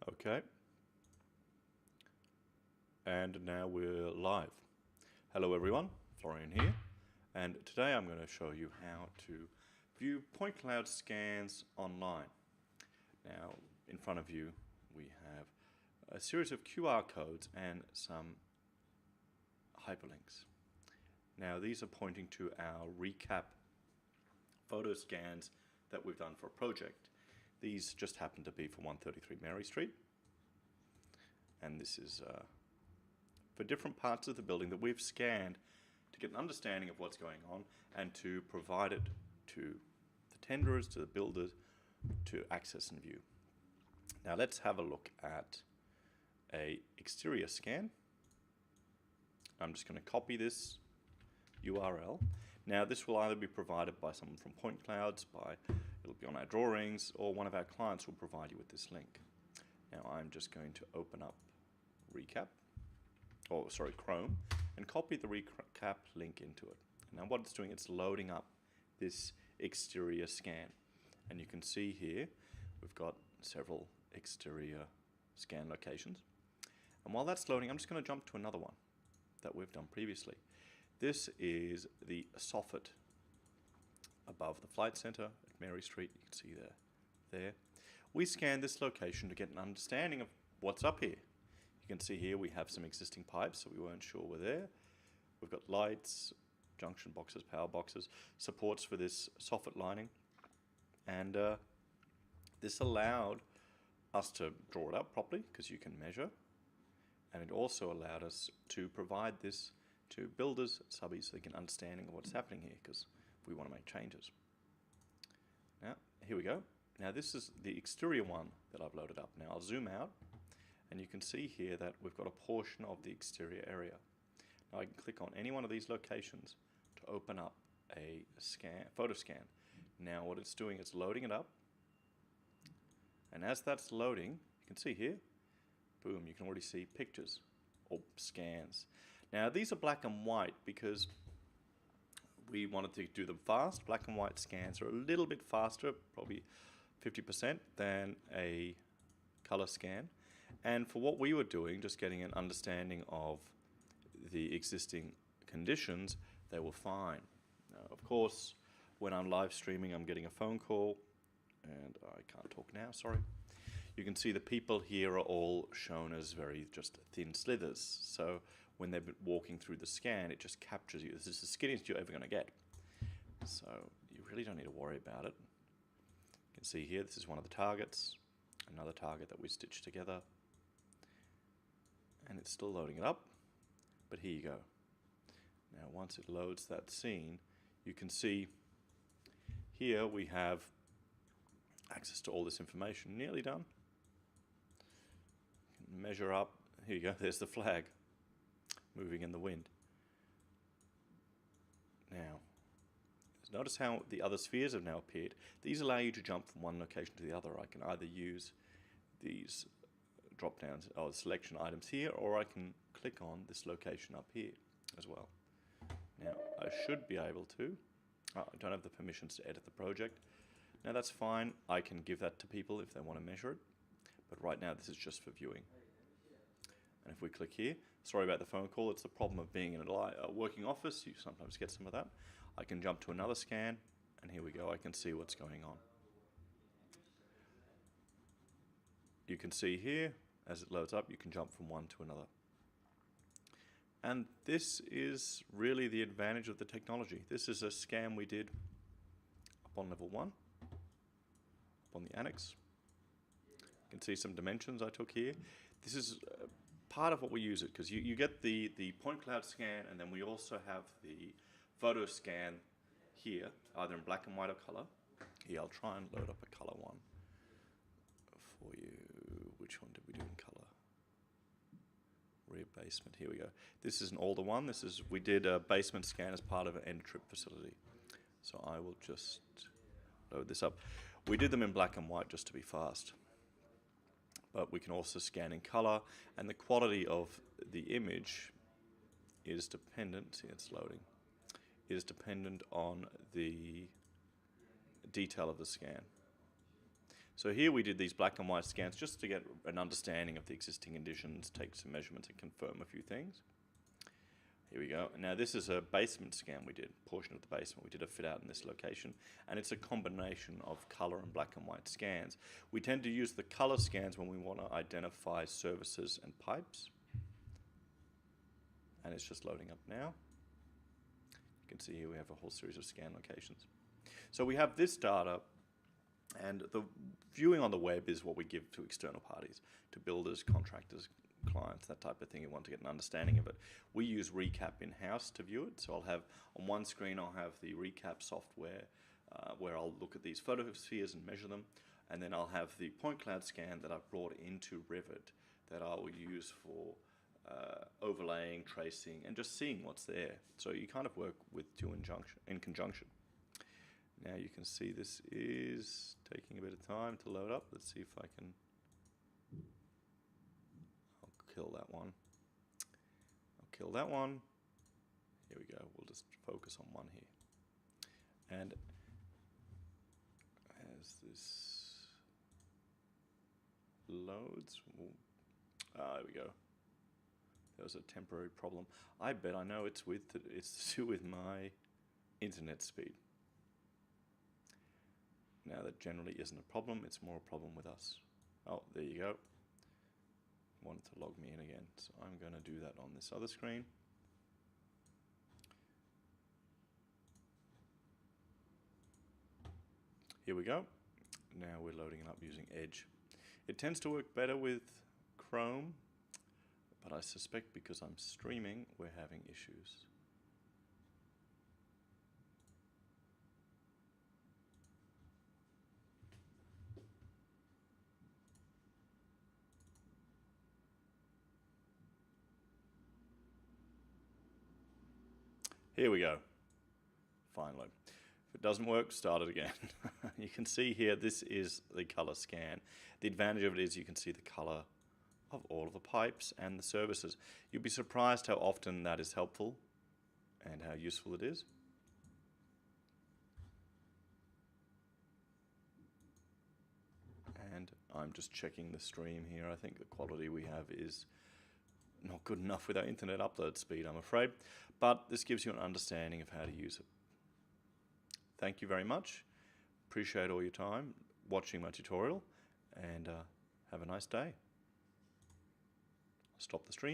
Okay, and now we're live. Hello everyone, Florian here, and today I'm going to show you how to view point cloud scans online. Now, in front of you we have a series of QR codes and some hyperlinks. Now these are pointing to our recap photo scans that we've done for a project. These just happen to be for 133 Mary Street, and this is for different parts of the building that we've scanned to get an understanding of what's going on and to provide it to the tenderers, to the builders, to access and view. Now let's have a look at a exterior scan. I'm just going to copy this URL. Now this will either be provided by someone from Point Clouds, it'll be on our drawings, or one of our clients will provide you with this link. Now I'm just going to open up Chrome, and copy the recap link into it. Now what it's doing, it's loading up this exterior scan. And you can see here, we've got several exterior scan locations. And while that's loading, I'm just going to jump to another one that we've done previously. This is the soffit above the Flight Centre at Mary Street. You can see there. We scanned this location to get an understanding of what's up here. You can see here we have some existing pipes that we weren't sure were there. We've got lights, junction boxes, power boxes, supports for this soffit lining. And this allowed us to draw it up properly because you can measure. And it also allowed us to provide this to builders, subbies, so they get an understanding of what's happening here because we want to make changes. Now, here we go. Now this is the exterior one that I've loaded up. Now I'll zoom out. And you can see here that we've got a portion of the exterior area. Now I can click on any one of these locations to open up a photo scan. Now what it's doing is loading it up. And as that's loading, you can see here, boom, you can already see pictures or scans. Now these are black and white because we wanted to do them fast. Black and white scans are a little bit faster, probably 50% than a color scan. And for what we were doing, just getting an understanding of the existing conditions, they were fine. Now, of course, when I'm live streaming, I'm getting a phone call, and I can't talk now, sorry. You can see the people here are all shown as very just thin slithers. So when they're walking through the scan, it just captures you. This is the skinniest you're ever going to get. So you really don't need to worry about it. You can see here, this is one of the targets, another target that we stitched together. And it's still loading it up, but here you go. Now once it loads that scene, you can see here we have access to all this information. Nearly done. You can measure up. Here you go, there's the flag moving in the wind. Now, notice how the other spheres have now appeared. These allow you to jump from one location to the other. I can either use these drop downs or selection items here, or I can click on this location up here as well. Now I should be able to, I don't have the permissions to edit the project. Now that's fine, I can give that to people if they want to measure it, but right now this is just for viewing. And if we click here, sorry about the phone call, it's the problem of being in a working office, you sometimes get some of that. I can jump to another scan, and here we go, I can see what's going on. You can see here, as it loads up, you can jump from one to another. And this is really the advantage of the technology. This is a scan we did up on level 1, up on the annex. You can see some dimensions I took here. This is part of what we use it, because you get the point cloud scan, and then we also have the photo scan here, either in black and white or color. Here, I'll try and load up a color one for you. Which one did we do in color? Rear basement, here we go. This is an older one. We did a basement scan as part of an end trip facility. So I will just load this up. We did them in black and white just to be fast. But we can also scan in color, and the quality of the image is dependent, see it's loading, is dependent on the detail of the scan. So here we did these black and white scans just to get an understanding of the existing conditions, take some measurements and confirm a few things. Here we go. Now this is a basement scan we did, portion of the basement. We did a fit out in this location, and it's a combination of color and black and white scans. We tend to use the color scans when we want to identify services and pipes. And it's just loading up now. You can see here we have a whole series of scan locations. So we have this data, and the viewing on the web is what we give to external parties, to builders, contractors, clients, that type of thing. You want to get an understanding of it. We use Recap in-house to view it. So I'll have, on one screen, I'll have the Recap software where I'll look at these photospheres and measure them. And then I'll have the point cloud scan that I've brought into Revit that I will use for overlaying, tracing, and just seeing what's there. So you kind of work with two in conjunction. Now you can see this is taking a bit of time to load up. Let's see if I can... I'll kill that one. I'll kill that one. Here we go. We'll just focus on one here. And as this loads... there we go. There was a temporary problem. I bet I know it's to do with my internet speed. Now that generally isn't a problem, it's more a problem with us. Oh, there you go. Wanted to log me in again, so I'm going to do that on this other screen. Here we go. Now we're loading it up using Edge. It tends to work better with Chrome, but I suspect because I'm streaming, we're having issues. Here we go. Finally. If it doesn't work, start it again. You can see here, this is the color scan. The advantage of it is you can see the color of all of the pipes and the services. You'll be surprised how often that is helpful and how useful it is. And I'm just checking the stream here. I think the quality we have is not good enough with our internet upload speed, I'm afraid. But this gives you an understanding of how to use it. Thank you very much. Appreciate all your time watching my tutorial, and have a nice day. Stop the stream.